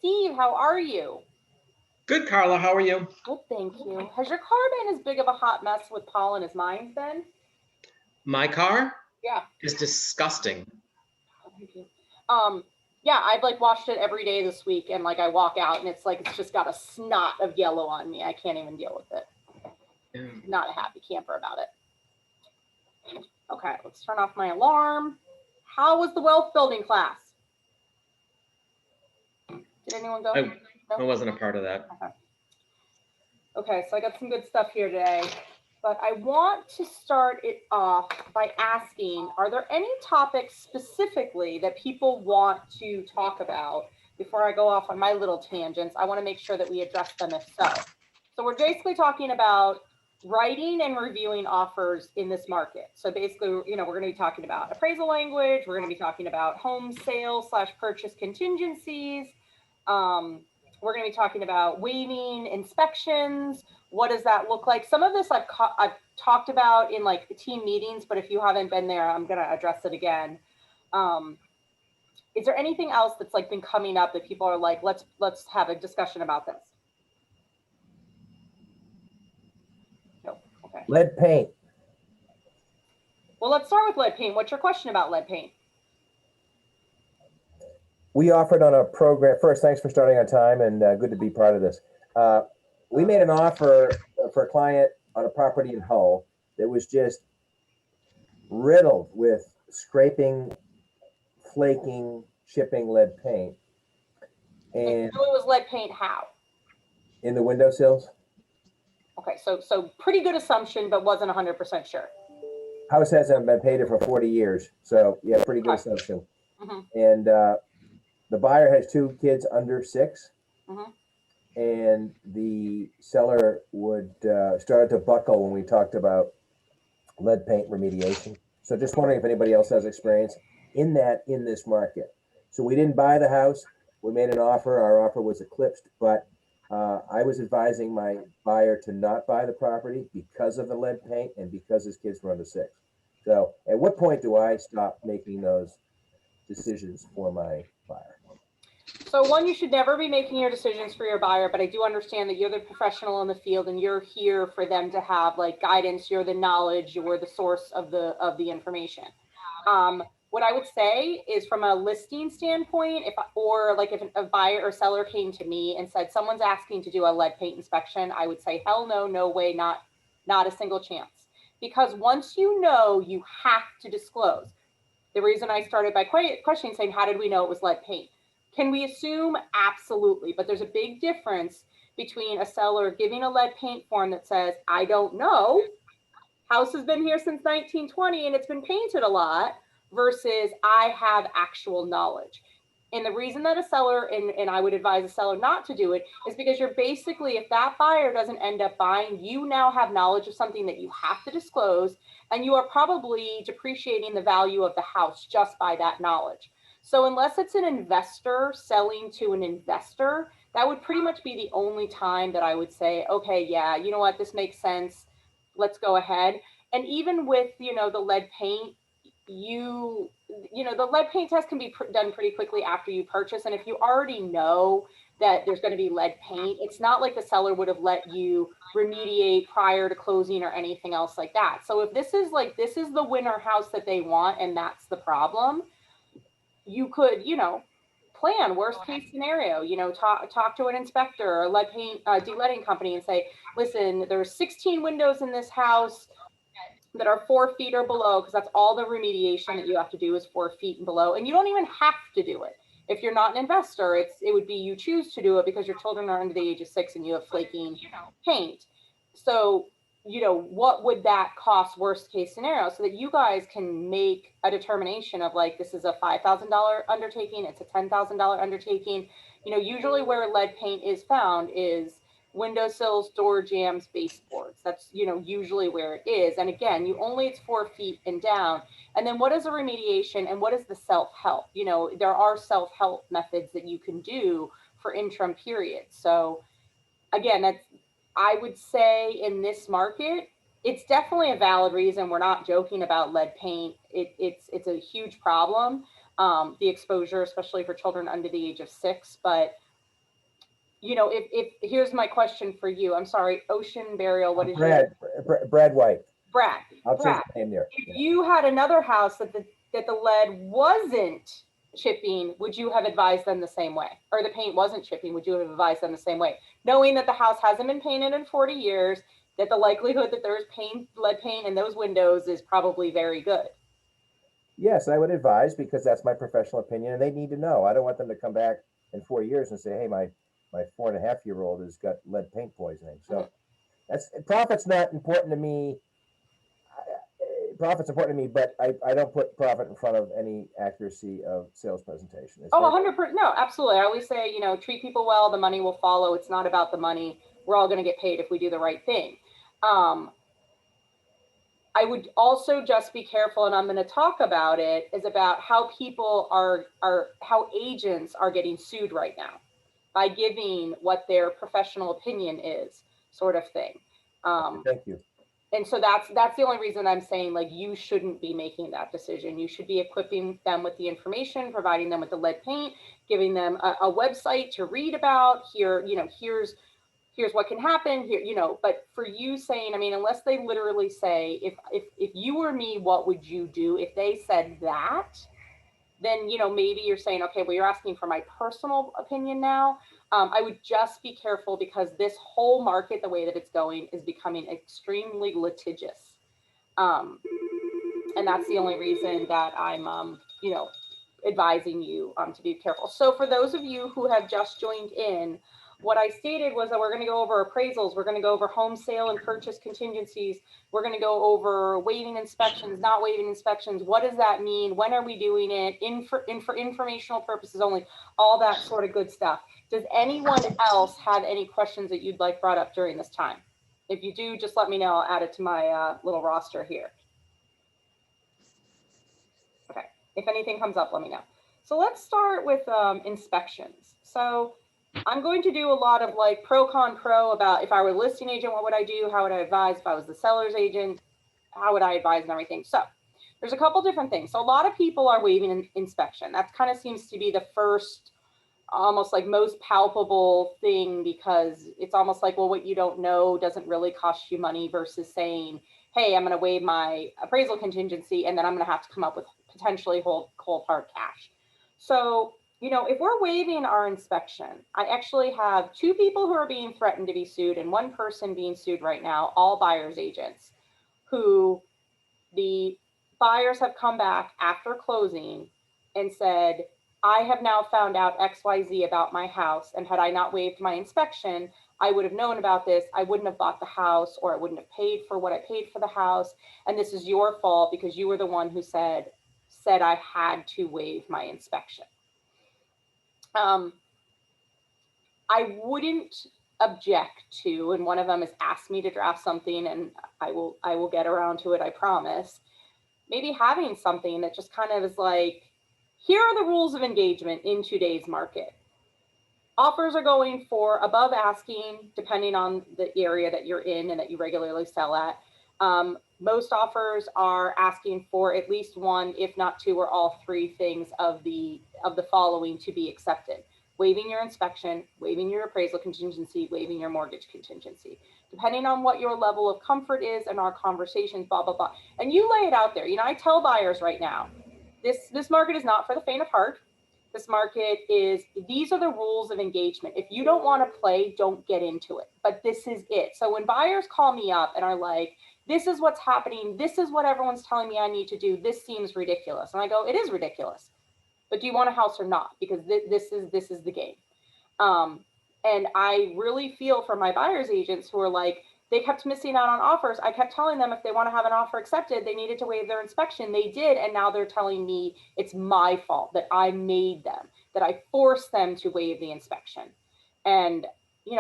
Steve, how are you? Good, Carla. How are you? Good, thank you. Has your car been as big of a hot mess with pollen as mine's been? My car Yeah. is disgusting. Thank you. Yeah, I've like washed it every day this week, and like I walk out and it's like it's just got a snot of yellow on me. I can't even deal with it. Yeah. Not a happy camper about it. Okay, let's turn off my alarm. How was the wealth building class? Did anyone go? I wasn't a part of that. Okay, so I got some good stuff here today, but I want to start it off by asking, are there any topics specifically that people want to talk about before I go off on my little tangents? I want to make sure that we address them if so. So we're basically talking about writing and reviewing offers in this market. So basically, we're going to be talking about appraisal language. We're going to be talking about home sale / purchase contingencies. We're going to be talking about waiving inspections. What does that look like? Some of this I've talked about in like team meetings, but if you haven't been there, I'm going to address it again. Is there anything else that's like been coming up that people are like, let's have a discussion about this? No. Okay. Lead paint. Well, let's start with lead paint. What's your question about lead paint? We offered on a program. First, thanks for starting on time, and good to be part of this. We made an offer for a client on a property in Hull that was just riddled with scraping, flaking, chipping lead paint. And so it was lead paint how? In the windowsills. Okay, so pretty good assumption, but wasn't 100% sure. House hasn't been painted for 40 years, so yeah, pretty good assumption. And the buyer has 2 kids under 6, and the seller would start to buckle when we talked about lead paint remediation. So just wondering if anybody else has experience in this market. So we didn't buy the house. We made an offer. Our offer was eclipsed, but I was advising my buyer to not buy the property because of the lead paint and because his kids were under 6. So at what point do I stop making those decisions for my buyer? So one, you should never be making your decisions for your buyer, but I do understand that you're the professional in the field and you're here for them to have like guidance. You're the knowledge, you're the source of the information. What I would say is from a listing standpoint, if a buyer or seller came to me and said, someone's asking to do a lead paint inspection, I would say, hell no, no way, not a single chance. Because once you know, you have to disclose. The reason I started by questioning saying, how did we know it was lead paint? Can we assume? Absolutely. But there's a big difference between a seller giving a lead paint form that says, I don't know, house has been here since 1920 and it's been painted a lot, versus I have actual knowledge. And the reason that a seller, and I would advise a seller not to do it, is because you're basically, if that buyer doesn't end up buying, you now have knowledge of something that you have to disclose, and you are probably depreciating the value of the house just by that knowledge. So unless it's an investor selling to an investor, that would pretty much be the only time that I would say, okay, yeah, you know what, this makes sense, let's go ahead. And even with, the lead paint, the lead paint test can be done pretty quickly after you purchase. And if you already know that there's going to be lead paint, it's not like the seller would have let you remediate prior to closing or anything else like that. So if this is the winner house that they want and that's the problem, you could, plan worst case scenario, talk to an inspector or lead paint de-leading company and say, listen, there's 16 windows in this house that are 4 feet or below, because that's all the remediation that you have to do is 4 feet and below. And you don't even have to do it. If you're not an investor, it would be you choose to do it because your children are under the age of 6 and you have flaking paint. So, what would that cost worst case scenario, so that you guys can make a determination of like, this is a $5,000 undertaking, it's a $10,000 undertaking. Usually where lead paint is found is windowsills, door jambs, baseboards. That's, usually where it is. And again, it's 4 feet and down. And then what is a remediation and what is the self-help? There are self-help methods that you can do for interim periods. So again, I would say in this market, it's definitely a valid reason. We're not joking about lead paint. It's a huge problem, the exposure, especially for children under the age of 6. But if here's my question for you. I'm sorry, Ocean Burial. What is Brad White. Brad. I'll change the name there. If you had another house that the lead wasn't chipping, would you have advised them the same way? Or the paint wasn't chipping, would you have advised them the same way? Knowing that the house hasn't been painted in 40 years, that the likelihood that there's lead paint in those windows is probably very good. Yes, I would advise, because that's my professional opinion, and they need to know. I don't want them to come back in 4 years and say, "Hey, my 4.5-year-old has got lead paint poisoning." So that's profit's not important to me. Profit's important to me, but I don't put profit in front of any accuracy of sales presentation. Oh, 100%. No, absolutely. I always say, treat people well, the money will follow. It's not about the money. We're all going to get paid if we do the right thing. I would also just be careful, and I'm going to talk about it, is about how people how agents are getting sued right now by giving what their professional opinion is, sort of thing. Thank you. And so that's the only reason I'm saying, like, you shouldn't be making that decision. You should be equipping them with the information, providing them with the lead paint, giving them a website to read about. Here's what can happen here, but for you saying, I mean, unless they literally say, if you were me, what would you do? If they said that, then, maybe you're saying, okay, well, you're asking for my personal opinion now. I would just be careful, because this whole market, the way that it's going, is becoming extremely litigious. And that's the only reason that I'm, advising you to be careful. So for those of you who have just joined in, what I stated was that we're going to go over appraisals. We're going to go over home sale and purchase contingencies. We're going to go over waiving inspections, not waiving inspections. What does that mean? When are we doing it? For informational purposes only, all that sort of good stuff. Does anyone else have any questions that you'd like brought up during this time? If you do, just let me know. I'll add it to my little roster here. Okay, if anything comes up, let me know. So let's start with inspections. So I'm going to do a lot of like pro, con, pro about if I were a listing agent, what would I do? How would I advise? If I was the seller's agent, how would I advise and everything? So there's a couple different things. So a lot of people are waiving an inspection. That kind of seems to be the first, almost like most palpable thing, because it's almost like, well, what you don't know doesn't really cost you money, versus saying, hey, I'm going to waive my appraisal contingency, and then I'm going to have to come up with potentially cold hard cash. So, if we're waiving our inspection, I actually have 2 people who are being threatened to be sued and 1 person being sued right now, all buyer's agents, who the buyers have come back after closing and said, I have now found out XYZ about my house, and had I not waived my inspection, I would have known about this. I wouldn't have bought the house, or I wouldn't have paid for what I paid for the house. And this is your fault, because you were the one who said I had to waive my inspection. I wouldn't object to, and one of them has asked me to draft something, and I will get around to it, I promise. Maybe having something that just kind of is like, here are the rules of engagement in today's market. Offers are going for above asking, depending on the area that you're in and that you regularly sell at. Most offers are asking for at least 1, if not 2 or all 3 things of the following to be accepted: waiving your inspection, waiving your appraisal contingency, waiving your mortgage contingency. Depending on what your level of comfort is and our conversations, blah, blah, blah. And you lay it out there. I tell buyers right now, this market is not for the faint of heart. This market is, these are the rules of engagement. If you don't want to play, don't get into it. But this is it. So when buyers call me up and are like, this is what's happening, this is what everyone's telling me I need to do, this seems ridiculous. And I go, it is ridiculous. But do you want a house or not? Because this is the game. And I really feel for my buyer's agents who are like, they kept missing out on offers. I kept telling them if they want to have an offer accepted, they needed to waive their inspection. They did. And now they're telling me it's my fault, that I made them, that I forced them to waive the inspection. And,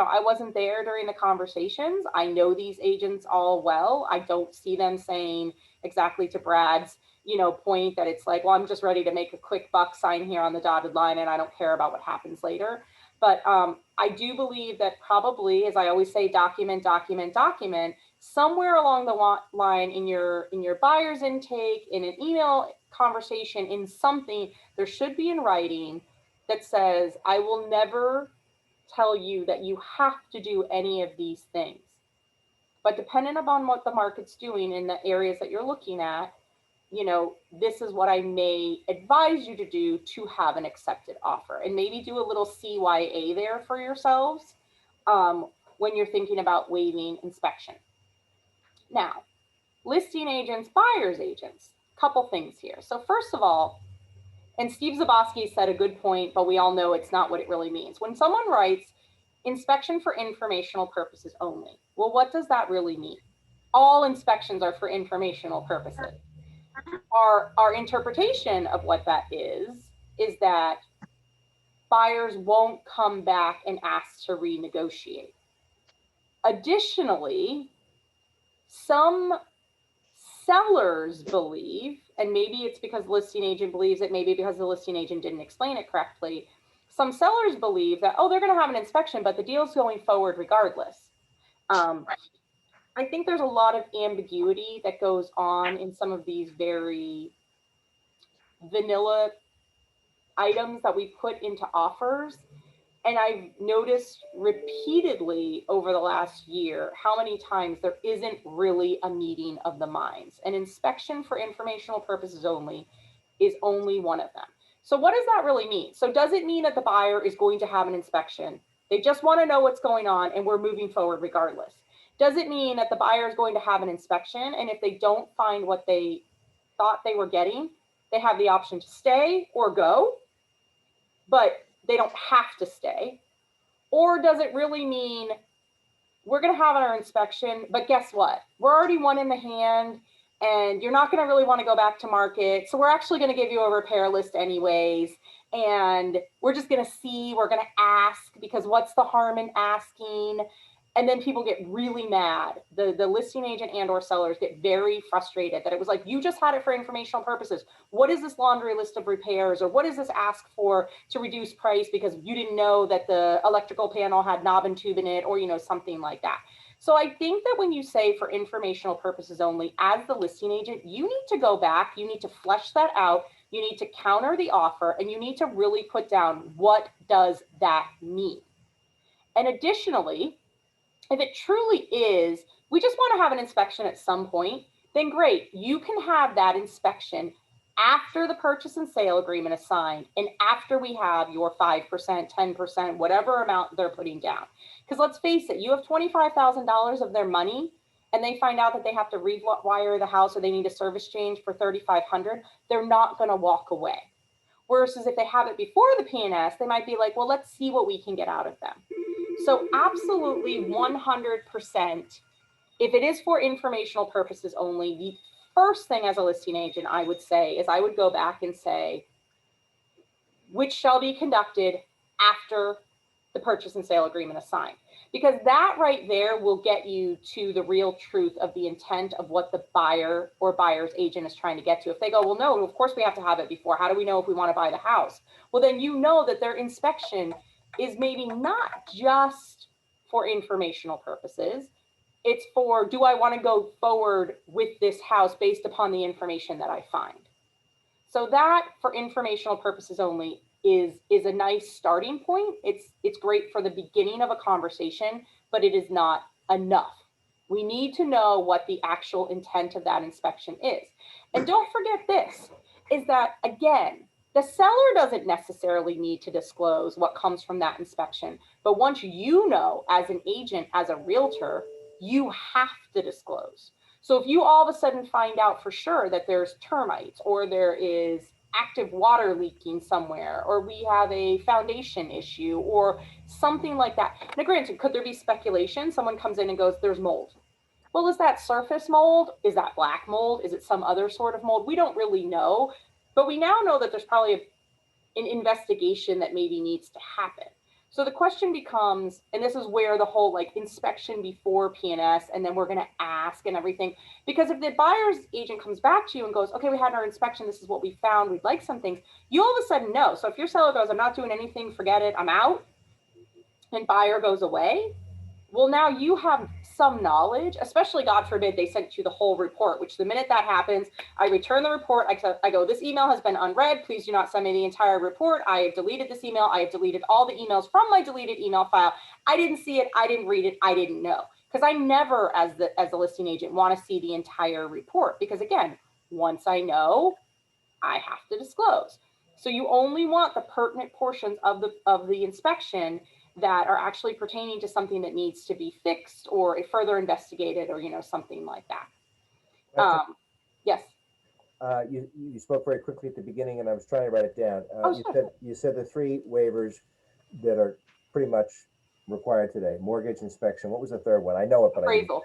I wasn't there during the conversations. I know these agents all well. I don't see them saying exactly to Brad's, point that it's like, well, I'm just ready to make a quick buck, sign here on the dotted line, and I don't care about what happens later. But I do believe that probably, as I always say, document, document, document, somewhere along the line in your buyer's intake, in an email conversation, in something, there should be in writing that says, I will never tell you that you have to do any of these things. But depending upon what the market's doing in the areas that you're looking at, this is what I may advise you to do to have an accepted offer, and maybe do a little CYA there for yourselves when you're thinking about waiving inspection. Now, listing agents, buyer's agents, couple things here. So first of all, and Steve Zabosky said a good point, but we all know it's not what it really means. When someone writes inspection for informational purposes only, well, what does that really mean? All inspections are for informational purposes. Our interpretation of what that is that buyers won't come back and ask to renegotiate. Additionally, some sellers believe, and maybe it's because the listing agent believes it, maybe because the listing agent didn't explain it correctly, some sellers believe that, they're going to have an inspection, but the deal's going forward regardless. I think there's a lot of ambiguity that goes on in some of these very vanilla items that we put into offers. And I've noticed repeatedly over the last year how many times there isn't really a meeting of the minds. An inspection for informational purposes only is only one of them. So what does that really mean? So does it mean that the buyer is going to have an inspection? They just want to know what's going on and we're moving forward regardless. Does it mean that the buyer is going to have an inspection, and if they don't find what they thought they were getting, they have the option to stay or go, but they don't have to stay? Or does it really mean we're going to have our inspection, but guess what? We're already one in the hand and you're not going to really want to go back to market. So we're actually going to give you a repair list anyways. And we're just going to see, we're going to ask, because what's the harm in asking? And then people get really mad. The listing agent and or sellers get very frustrated that it was like, you just had it for informational purposes. What is this laundry list of repairs? Or what is this ask for to reduce price because you didn't know that the electrical panel had knob and tube in it, or something like that. So I think that when you say for informational purposes only, as the listing agent, you need to go back, you need to flesh that out, you need to counter the offer, and you need to really put down, what does that mean? And additionally, if it truly is, we just want to have an inspection at some point, then great. You can have that inspection after the purchase and sale agreement is signed and after we have your 5%, 10%, whatever amount they're putting down. Because let's face it, you have $25,000 of their money and they find out that they have to rewire the house or they need a service change for $3,500, they're not going to walk away. Versus if they have it before the P&S, they might be like, well, let's see what we can get out of them. So absolutely 100%, if it is for informational purposes only, the first thing as a listing agent I would say is I would go back and say, which shall be conducted after the purchase and sale agreement is signed. Because that right there will get you to the real truth of the intent of what the buyer or buyer's agent is trying to get to. If they go, well, no, of course we have to have it before. How do we know if we want to buy the house? Well, then you know that their inspection is maybe not just for informational purposes. It's for, do I want to go forward with this house based upon the information that I find? So that, for informational purposes only, is a nice starting point. It's great for the beginning of a conversation, but it is not enough. We need to know what the actual intent of that inspection is. And don't forget this, is that, again, the seller doesn't necessarily need to disclose what comes from that inspection. But once you know, as an agent, as a realtor, you have to disclose. So if you all of a sudden find out for sure that there's termites, or there is active water leaking somewhere, or we have a foundation issue or something like that. Now, granted, could there be speculation? Someone comes in and goes, there's mold. Well, is that surface mold? Is that black mold? Is it some other sort of mold? We don't really know, but we now know that there's probably an investigation that maybe needs to happen. So the question becomes, and this is where the whole like inspection before P&S, and then we're going to ask and everything, because if the buyer's agent comes back to you and goes, okay, we had our inspection, this is what we found, we'd like some things, you all of a sudden know. So if your seller goes, I'm not doing anything, forget it, I'm out, and buyer goes away, Well, now you have some knowledge, especially God forbid they sent you the whole report, which the minute that happens, I return the report. I go, this email has been unread. Please do not send me the entire report. I have deleted this email. I have deleted all the emails from my deleted email file. I didn't see it. I didn't read it. I didn't know. Because I never, as the listing agent, want to see the entire report. Because again, once I know, I have to disclose. So you only want the pertinent portions of the inspection that are actually pertaining to something that needs to be fixed or further investigated, or something like that. Yes. You spoke very quickly at the beginning, and I was trying to write it down. Sure. You said the 3 waivers that are pretty much required today: mortgage, inspection. What was the third one? I know it, but Appraisal.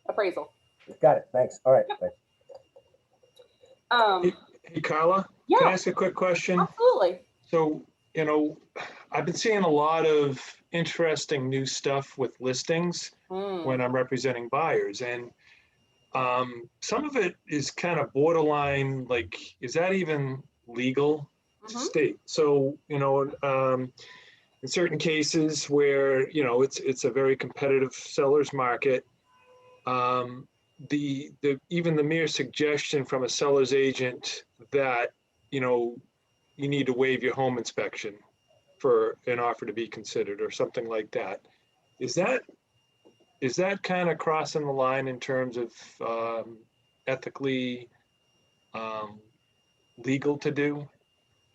Appraisal. Got it. Thanks. All right. Yep. Thanks. Hey, Carla, yeah. Can I ask a quick question? Absolutely. So, I've been seeing a lot of interesting new stuff with listings when I'm representing buyers. And some of it is kind of borderline, like, is that even legal to state? So, in certain cases where, it's a very competitive seller's market, even the mere suggestion from a seller's agent that, you need to waive your home inspection for an offer to be considered or something like that. Is that kind of crossing the line in terms of ethically legal to do,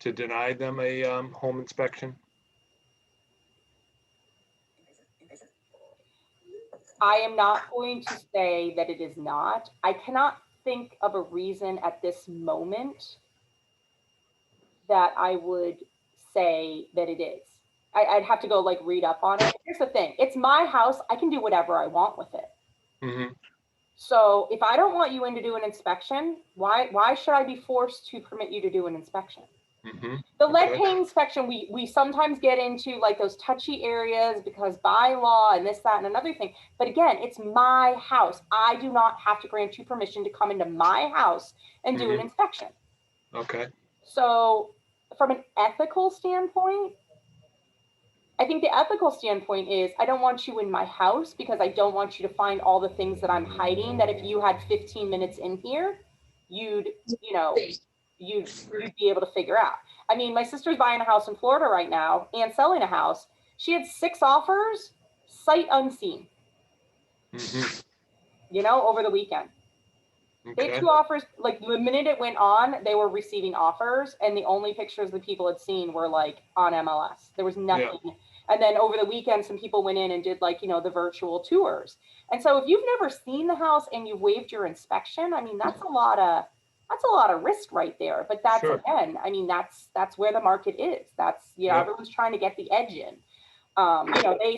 to deny them a home inspection? I am not going to say that it is not. I cannot think of a reason at this moment that I would say that it is. I'd have to go read up on it. Here's the thing. It's my house. I can do whatever I want with it. Mm-hmm. So if I don't want you in to do an inspection, why should I be forced to permit you to do an inspection? Mm-hmm. The lead paint inspection, we sometimes get into those touchy areas because by law and this, that, and another thing. But again, it's my house. I do not have to grant you permission to come into my house and do an inspection. Okay. So from an ethical standpoint, I think the ethical standpoint is I don't want you in my house because I don't want you to find all the things that I'm hiding that if you had 15 minutes in here, you'd be able to figure out. I mean, my sister's buying a house in Florida right now and selling a house. She had 6 offers, sight unseen, over the weekend. They had 2 offers, the minute it went on, they were receiving offers, and the only pictures the people had seen were on MLS. There was nothing. Yeah. And then over the weekend, some people went in and did the virtual tours. And so if you've never seen the house and you've waived your inspection, I mean, that's a lot of risk right there. But that's again, I mean, that's where the market is. That's everyone's trying to get the edge in.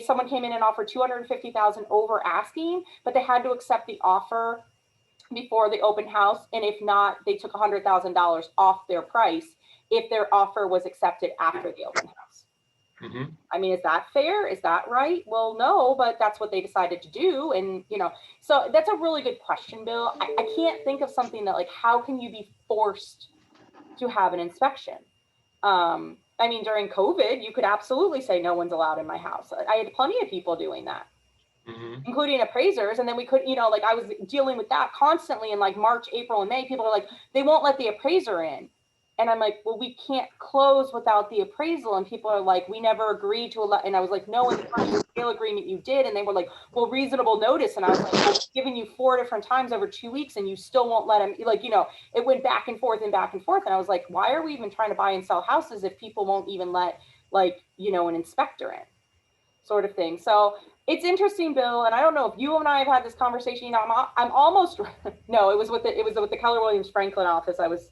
Someone came in and offered $250,000 over asking, but they had to accept the offer before the open house, and if not, they took $100,000 off their price if their offer was accepted after the open house. I mean, is that fair? Is that right? Well, no, but that's what they decided to do. And so that's a really good question, Bill. I can't think of something that how can you be forced to have an inspection? I mean, during COVID, you could absolutely say no one's allowed in my house. I had plenty of people doing that. Including appraisers. And then we could, I was dealing with that constantly in March, April, and May. People are they won't let the appraiser in. And I'm well, we can't close without the appraisal. And people are we never agreed to and I was no, in the purchase sale agreement you did. And they were well, reasonable notice. And I was I'm giving you 4 different times over 2 weeks and you still won't let them, it went back and forth and back and forth. And I was why are we even trying to buy and sell houses if people won't even let an inspector in, sort of thing. So it's interesting, Bill, and I don't know if you and I have had this conversation. I'm almost no. It was with the Keller Williams Franklin office I was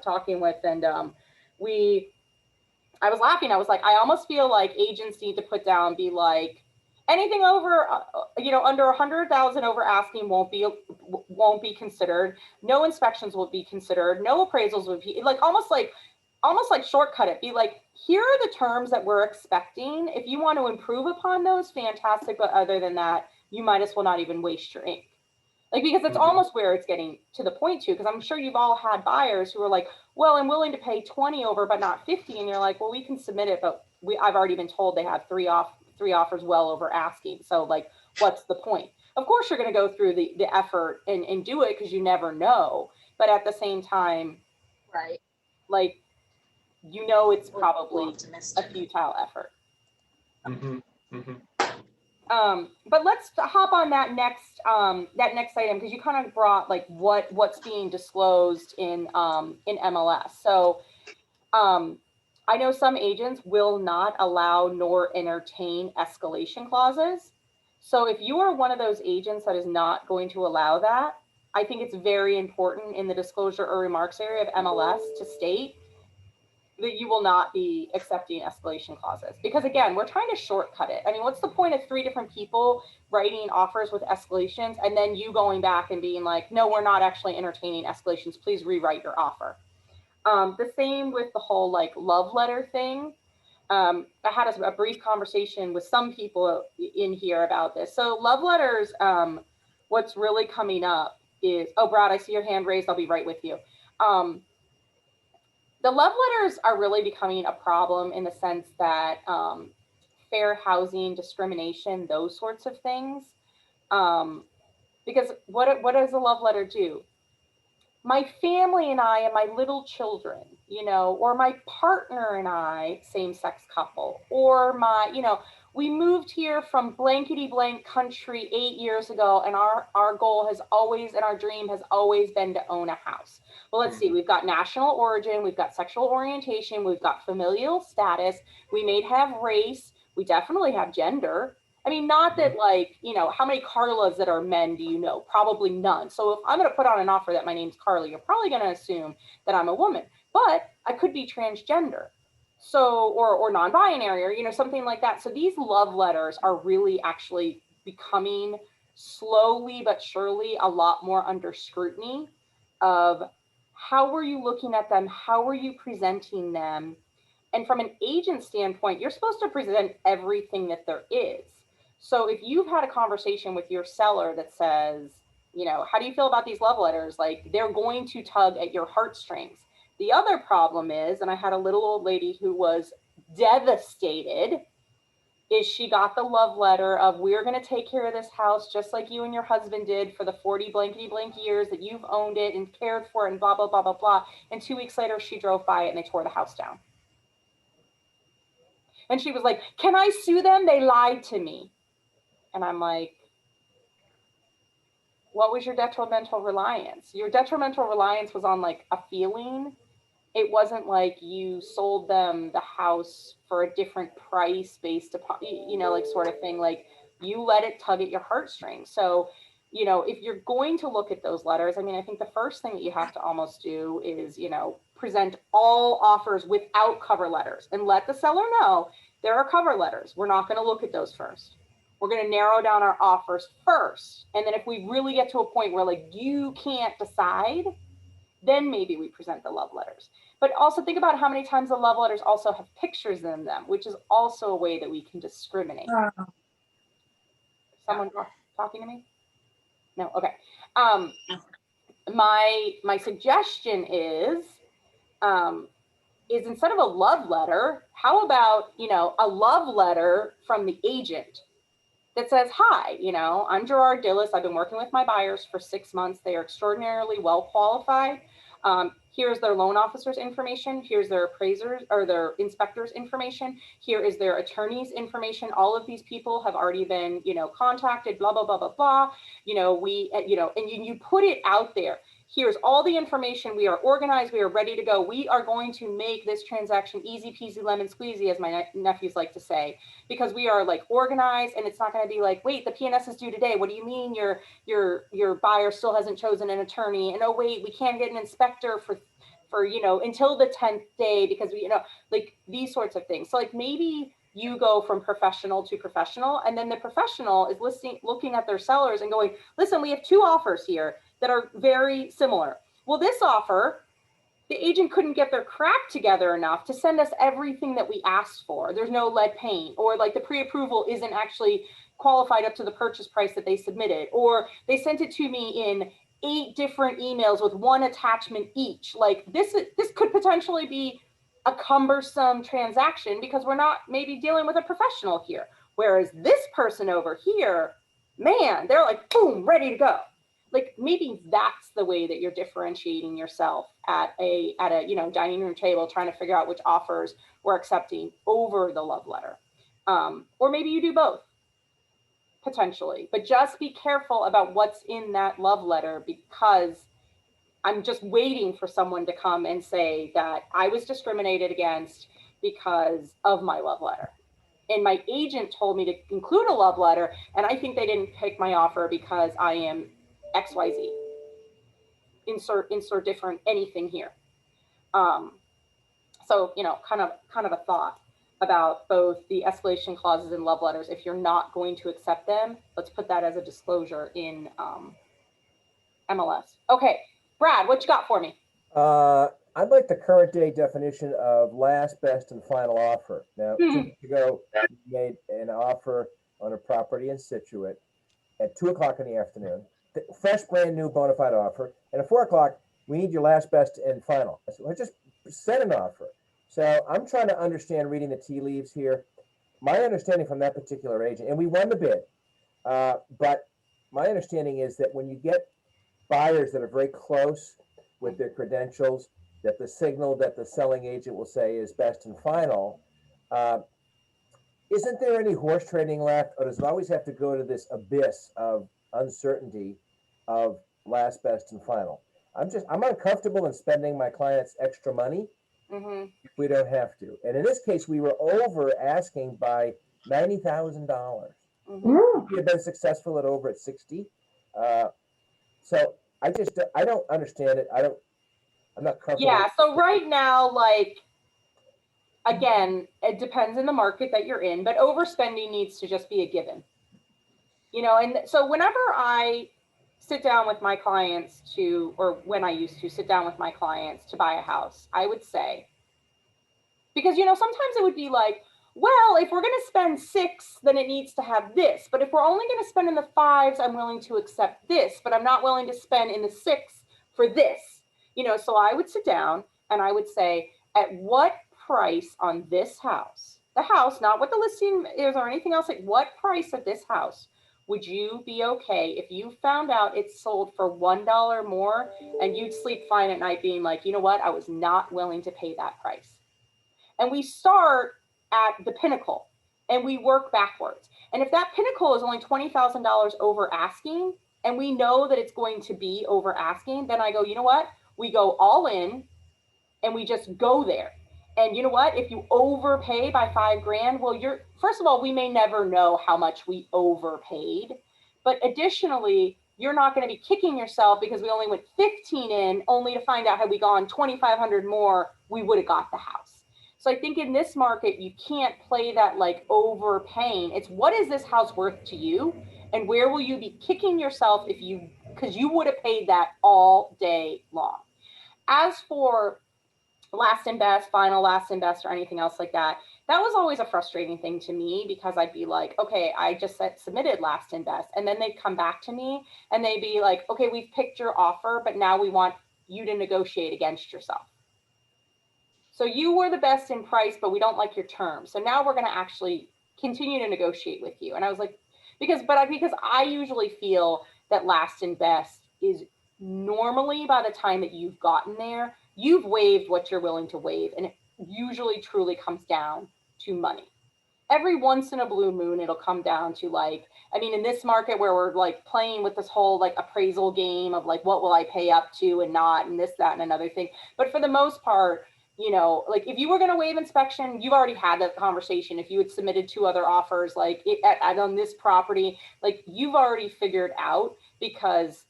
talking with, and I was laughing. I was I almost feel agents need to put down, be anything over, under 100,000 over asking won't be considered. No inspections will be considered. No appraisals would be almost shortcut it. Be here are the terms that we're expecting. If you want to improve upon those, fantastic. But other than that, you might as well not even waste your ink. Because it's almost where it's getting to the point too, because I'm sure you've all had buyers who are well, I'm willing to pay 20 over, but not 50. And you're well, we can submit it, but I've already been told they have 3 3 offers well over asking. So like, what's the point? Of course, you're going to go through the effort and do it because you never know. But at the same time, right, like, you know, it's we're probably a optimistic. futile effort. Mhm, mhm. But let's hop on that next item, because you kind of brought like what's being disclosed in MLS. So I know some agents will not allow nor entertain escalation clauses. So if you are one of those agents that is not going to allow that, I think it's very important in the disclosure or remarks area of MLS to state that you will not be accepting escalation clauses. Because again, we're trying to shortcut it. I mean, what's the point of 3 different people writing offers with escalations and then you going back and being like, no, we're not actually entertaining escalations, please rewrite your offer. The same with the whole like love letter thing. I had a brief conversation with some people in here about this. So love letters, what's really coming up is, oh, Brad, I see your hand raised. I'll be right with you. The love letters are really becoming a problem in the sense that fair housing, discrimination, those sorts of things. Because what does a love letter do? My family and I and my little children, you know, or my partner and I, same-sex couple, or my, you know, we moved here from blankety blank country 8 years ago, and our goal has always, and our dream has always been to own a house. Well, let's see, we've got national origin, we've got sexual orientation, we've got familial status, we may have race, we definitely have gender. I mean, not that like, you know, how many Carlas that are men do you know? Probably none. So if I'm going to put on an offer that my name's Carly, you're probably going to assume that I'm a woman, but I could be transgender. So, or non-binary, or, you know, something like that. So these love letters are really actually becoming slowly but surely a lot more under scrutiny of how were you looking at them? How were you presenting them? And from an agent standpoint, you're supposed to present everything that there is. So if you've had a conversation with your seller that says, you know, how do you feel about these love letters? Like, they're going to tug at your heartstrings. The other problem is, and I had a little old lady who was devastated, is she got the love letter of, we're going to take care of this house just like you and your husband did for the 40 blankety blank years that you've owned it and cared for it and blah, blah, blah, blah, blah. And 2 weeks later, she drove by it and they tore the house down. And she was like, can I sue them? They lied to me. And I'm like, what was your detrimental reliance? Your detrimental reliance was on like a feeling. It wasn't like you sold them the house for a different price based upon, you know, like sort of thing. Like, you let it tug at your heartstrings. So, you know, if you're going to look at those letters, I mean, I think the first thing that you have to almost do is, you know, present all offers without cover letters and let the seller know there are cover letters. We're not going to look at those first. We're going to narrow down our offers first. And then if we really get to a point where like you can't decide, then maybe we present the love letters. But also think about how many times the love letters also have pictures in them, which is also a way that we can discriminate. Someone talking to me? No, okay. My suggestion is instead of a love letter, how about, you know, a love letter from the agent that says, hi, you know, I'm Gerard Dillis. I've been working with my buyers for 6 months. They are extraordinarily well qualified. Here's their loan officer's information. Here's their appraisers or their inspector's information. Here is their attorney's information. All of these people have already been, you know, contacted, blah, blah, blah, blah, blah. You know, and you put it out there. Here's all the information. We are organized. We are ready to go. We are going to make this transaction easy peasy lemon squeezy, as my nephews like to say, because we are like organized, and it's not going to be like, wait, the PNS is due today. What do you mean your buyer still hasn't chosen an attorney? And oh wait, we can't get an inspector for you know, until the 10th day because we, you know, like these sorts of things. So like maybe you go from professional to professional, and then the professional is looking at their sellers and going, listen, we have 2 offers here that are very similar. Well, this offer, the agent couldn't get their crap together enough to send us everything that we asked for. There's no lead paint, or like the pre-approval isn't actually qualified up to the purchase price that they submitted, or they sent it to me in 8 different emails with 1 attachment each. Like this could potentially be a cumbersome transaction because we're not maybe dealing with a professional here. Whereas this person over here, man, they're like, boom, ready to go. Like maybe that's the way that you're differentiating yourself at a dining room table, trying to figure out which offers we're accepting over the love letter. Or maybe you do both, potentially, but just be careful about what's in that love letter, because I'm just waiting for someone to come and say that I was discriminated against because of my love letter. And my agent told me to include a love letter, and I think they didn't pick my offer because I am XYZ. Insert different anything here. So, kind of a thought about both the escalation clauses and love letters. If you're not going to accept them, let's put that as a disclosure in MLS. Okay, Brad, what you got for me? I'd like the current day definition of last, best, and final offer. Now, 2 weeks ago, we made an offer on a property in Situate at 2 o'clock in the afternoon. Fresh, brand new bona fide offer. And at 4 o'clock, we need your last, best, and final. I said, well, just send an offer. So I'm trying to understand, reading the tea leaves here. My understanding from that particular agent, and we won the bid, but my understanding is that when you get buyers that are very close with their credentials, that the signal that the selling agent will say is best and final, isn't there any horse trading left, or does it always have to go to this abyss of uncertainty of last, best, and final? I'm uncomfortable in spending my clients extra money if we don't have to. And in this case, we were over asking by $90,000. We have been successful at over at 60. So I don't understand it. I'm not comfortable. Yeah. So right now, like, again, it depends on the market that you're in, but overspending needs to just be a given. And so whenever I sit down with my clients when I used to sit down with my clients to buy a house, I would say, because, sometimes it would be like, well, if we're going to spend 6, then it needs to have this. But if we're only going to spend in the 5s, I'm willing to accept this, but I'm not willing to spend in the 6 for this. So I would sit down and I would say, at what price on this house, the house, not what the listing is or anything else, like what price of this house would you be okay if you found out it's sold for $1 more and you'd sleep fine at night being like, you know what, I was not willing to pay that price. And we start at the pinnacle and we work backwards. And if that pinnacle is only $20,000 over asking, and we know that it's going to be over asking, then I go, you know what? We go all in and we just go there. And you know what? If you overpay by $5,000, well, first of all, we may never know how much we overpaid. But additionally, you're not going to be kicking yourself because we only went 15 in, only to find out had we gone 2,500 more, we would have got the house. So I think in this market, you can't play that like overpaying. It's what is this house worth to you? And where will you be kicking yourself because you would have paid that all day long. As for last and best, final last and best, or anything else like that, that was always a frustrating thing to me, because I'd be like, okay, I just submitted last and best. And then they'd come back to me and they'd be like, okay, we've picked your offer, but now we want you to negotiate against yourself. So you were the best in price, but we don't like your terms. So now we're going to actually continue to negotiate with you. And I was like, because I usually feel that last and best is normally, by the time that you've gotten there, you've waived what you're willing to waive. And it usually truly comes down to money. Every once in a blue moon, it'll come down to in this market where we're like playing with this whole like appraisal game of like, what will I pay up to and not, and this, that, and another thing. But for the most part, like if you were going to waive inspection, you've already had that conversation. If you had submitted 2 other offers, like on this property, like you've already figured out, because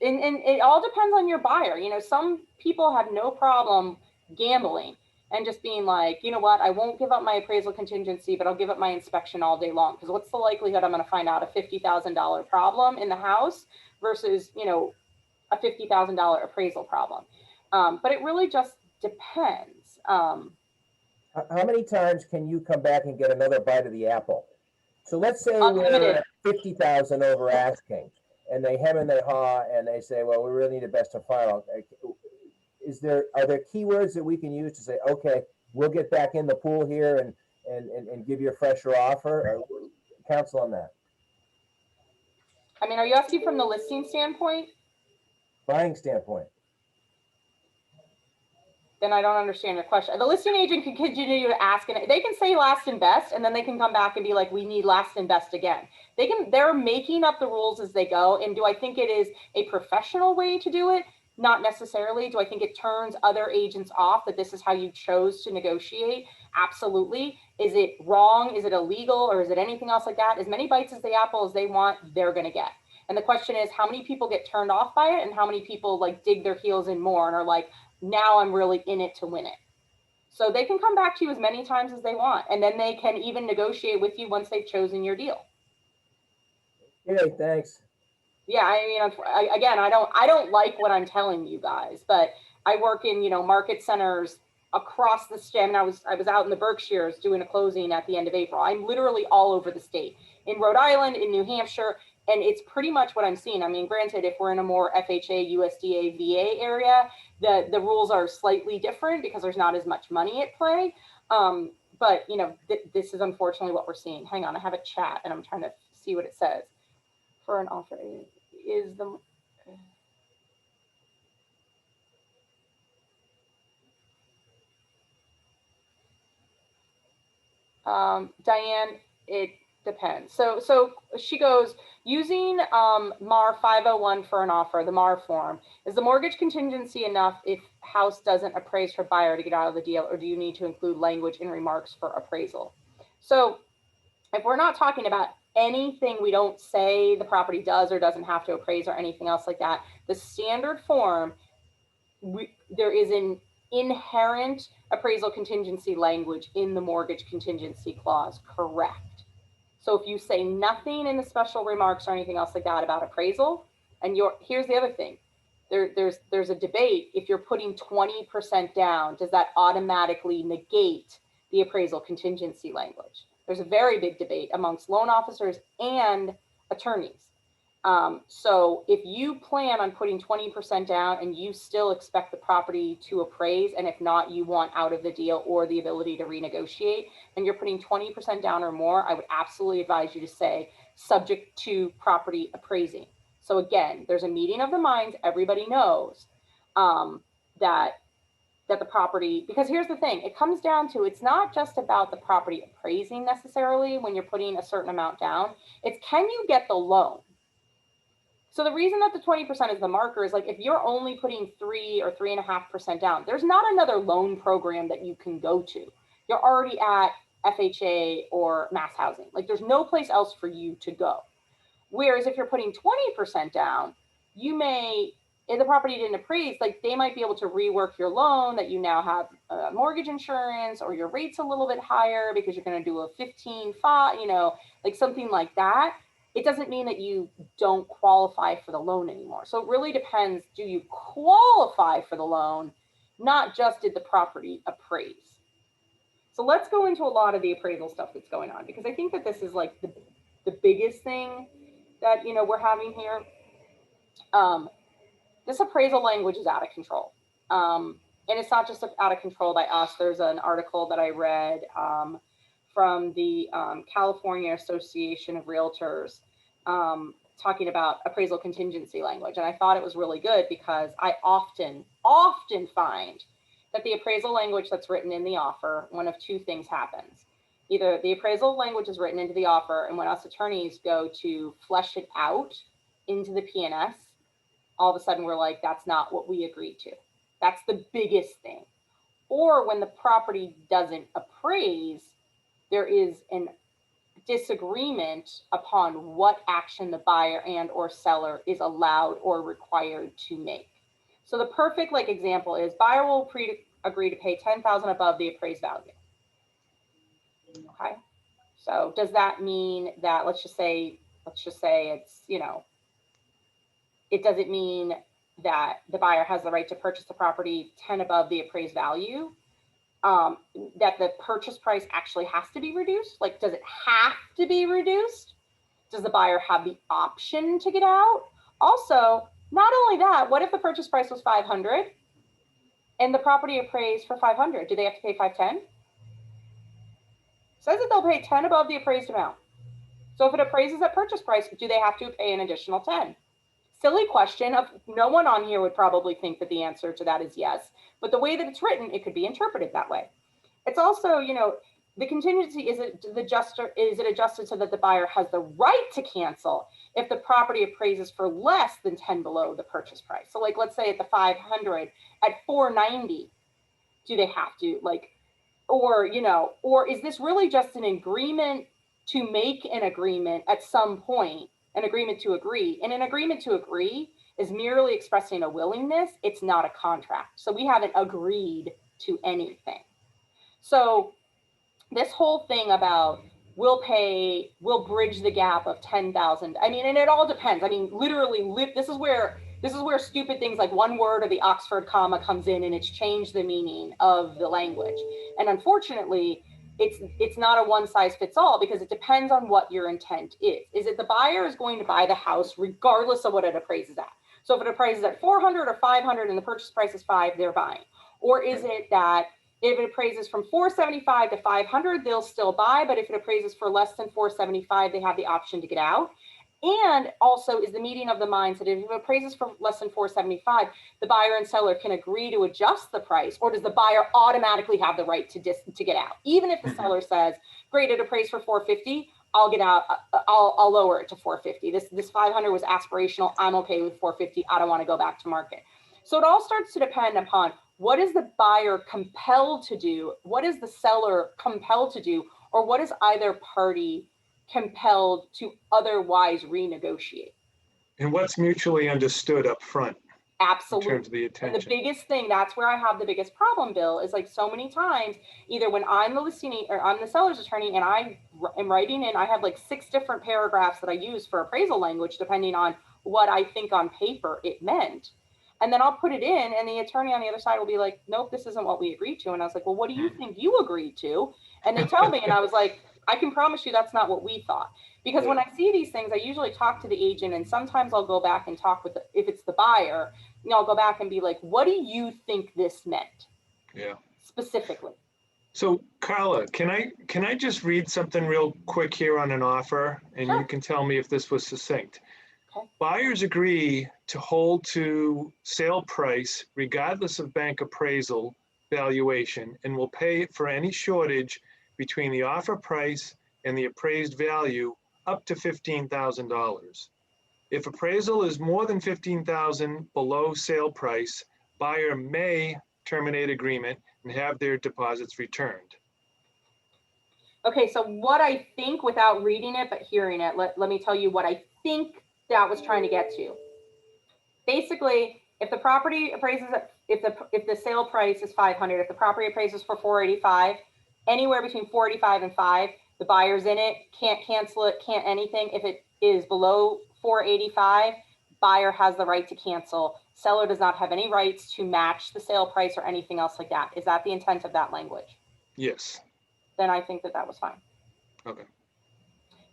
and it all depends on your buyer. Some people have no problem gambling and just being like, you know what, I won't give up my appraisal contingency, but I'll give up my inspection all day long. Because what's the likelihood I'm going to find out a $50,000 problem in the house versus, a $50,000 appraisal problem? But it really just depends. How many times can you come back and get another bite of the apple? So let's say we're 50,000 over asking, and they hem and they haw, and they say, well, we really need a best and final. Are there keywords that we can use to say, okay, we'll get back in the pool here and give you a fresher offer? Counsel on that. I mean, are you asking from the listing standpoint? Buying standpoint. Then I don't understand your question. The listing agent can continue to ask, and they can say last and best, and then they can come back and be like, we need last and best again. They're making up the rules as they go. And do I think it is a professional way to do it? Not necessarily. Do I think it turns other agents off that this is how you chose to negotiate? Absolutely. Is it wrong? Is it illegal? Or is it anything else like that? As many bites as the apple as they want, they're going to get. And the question is, how many people get turned off by it, and how many people like dig their heels in more and are like, now I'm really in it to win it. So they can come back to you as many times as they want, and then they can even negotiate with you once they've chosen your deal. Okay, thanks. Yeah, I mean, again, I don't like what I'm telling you guys, but I work in, market centers across the state. I was out in the Berkshires doing a closing at the end of April. I'm literally all over the state, in Rhode Island, in New Hampshire, and it's pretty much what I'm seeing. I mean, granted, if we're in a more FHA, USDA, VA area, the rules are slightly different because there's not as much money at play. But this is unfortunately what we're seeing. Hang on, I have a chat and I'm trying to see what it says. For an offer is the Diane, it depends. So she goes, using MAR 501 for an offer, the MAR form, is the mortgage contingency enough if house doesn't appraise for buyer to get out of the deal, or do you need to include language in remarks for appraisal? So if we're not talking about anything, we don't say the property does or doesn't have to appraise or anything else like that, the standard form, there is an inherent appraisal contingency language in the mortgage contingency clause, correct? So if you say nothing in the special remarks or anything else like that about appraisal, and here's the other thing, there's a debate. If you're putting 20% down, does that automatically negate the appraisal contingency language? There's a very big debate amongst loan officers and attorneys. So if you plan on putting 20% down and you still expect the property to appraise, and if not, you want out of the deal or the ability to renegotiate, and you're putting 20% down or more, I would absolutely advise you to say subject to property appraising. So again, there's a meeting of the minds. Everybody knows that the property, because here's the thing, it comes down to, it's not just about the property appraising necessarily when you're putting a certain amount down, it's can you get the loan? So the reason that the 20% is the marker is like, if you're only putting 3 or 3.5% down, there's not another loan program that you can go to. You're already at FHA or mass housing. Like there's no place else for you to go. Whereas if you're putting 20% down, you may, if the property didn't appraise, like they might be able to rework your loan, that you now have mortgage insurance, or your rate's a little bit higher because you're going to do a 15-5, like something like that. It doesn't mean that you don't qualify for the loan anymore. So it really depends, do you qualify for the loan, not just did the property appraise? So let's go into a lot of the appraisal stuff that's going on, because I think that this is like the biggest thing that we're having here. This appraisal language is out of control. And it's not just out of control by us. There's an article that I read from the California Association of Realtors talking about appraisal contingency language. And I thought it was really good because I often find that the appraisal language that's written in the offer, one of two things happens. Either the appraisal language is written into the offer, and when us attorneys go to flesh it out into the P&S, all of a sudden we're like, that's not what we agreed to. That's the biggest thing. Or when the property doesn't appraise, there is an disagreement upon what action the buyer and or seller is allowed or required to make. So the perfect example is buyer will agree to pay $10,000 above the appraised value. Okay. So does that mean that, let's just say it's, it doesn't mean that the buyer has the right to purchase the property 10 above the appraised value, that the purchase price actually has to be reduced? Like, does it have to be reduced? Does the buyer have the option to get out? Also, not only that, what if the purchase price was $500 and the property appraised for $500? Do they have to pay $510? says that they'll pay 10 above the appraised amount. So if it appraises at purchase price, do they have to pay an additional 10? Silly question. Of no one on here would probably think that the answer to that is yes, but the way that it's written, it could be interpreted that way. It's also, you know, the contingency, is it adjusted so that the buyer has the right to cancel if the property appraises for less than 10 below the purchase price? So like, let's say at the 500, at 490, do they have to, like, or, you know, or is this really just an agreement to make an agreement at some point, an agreement to agree? And an agreement to agree is merely expressing a willingness. It's not a contract. So we haven't agreed to anything. So this whole thing about we'll bridge the gap of 10,000. I mean, and it all depends. I mean, literally, this is where stupid things like one word or the Oxford comma comes in, and it's changed the meaning of the language. And unfortunately, it's not a one size fits all, because it depends on what your intent is. Is it the buyer is going to buy the house regardless of what it appraises at? So if it appraises at 400 or 500 and the purchase price is 5, they're buying. Or is it that if it appraises from 475 to 500, they'll still buy, but if it appraises for less than 475, they have the option to get out? And also, is the meeting of the minds that if it appraises for less than 475, the buyer and seller can agree to adjust the price, or does the buyer automatically have the right to get out? Even if the seller says, great, it appraised for 450, I'll get out, I'll lower it to 450. This 500 was aspirational, I'm okay with 450, I don't want to go back to market. So it all starts to depend upon what is the buyer compelled to do, what is the seller compelled to do, or what is either party compelled to otherwise renegotiate. And what's mutually understood up front. Absolutely. In terms of the attention. And the biggest thing, that's where I have the biggest problem, Bill, is like so many times, either when I'm the listing or I'm the seller's attorney and I am writing in, I have like 6 different paragraphs that I use for appraisal language, depending on what I think on paper it meant. And then I'll put it in, and the attorney on the other side will be like, nope, this isn't what we agreed to. And I was like, well, what do you think you agreed to? And they tell me, and I was like, I can promise you that's not what we thought. Because when I see these things, I usually talk to the agent, and sometimes I'll go back and talk with if it's the buyer, you know, I'll go back and be like, what do you think this meant? Yeah. Specifically. So Carla, can I just read something real quick here on an offer, and Sure. You can tell me if this was succinct. Okay. Buyers agree to hold to sale price regardless of bank appraisal valuation, and will pay for any shortage between the offer price and the appraised value up to $15,000. If appraisal is more than $15,000 below sale price, buyer may terminate agreement and have their deposits returned. Okay, so what I think, without reading it but hearing it, let me tell you what I think that was trying to get to. Basically, if the property appraises at, if the sale price is 500, if the property appraises for 485, anywhere between 485 and 5, the buyer's in it, can't cancel it, can't anything. If it is below 485, buyer has the right to cancel. Seller does not have any rights to match the sale price or anything else like that. Is that the intent of that language? Yes. Then I think that was fine. Okay.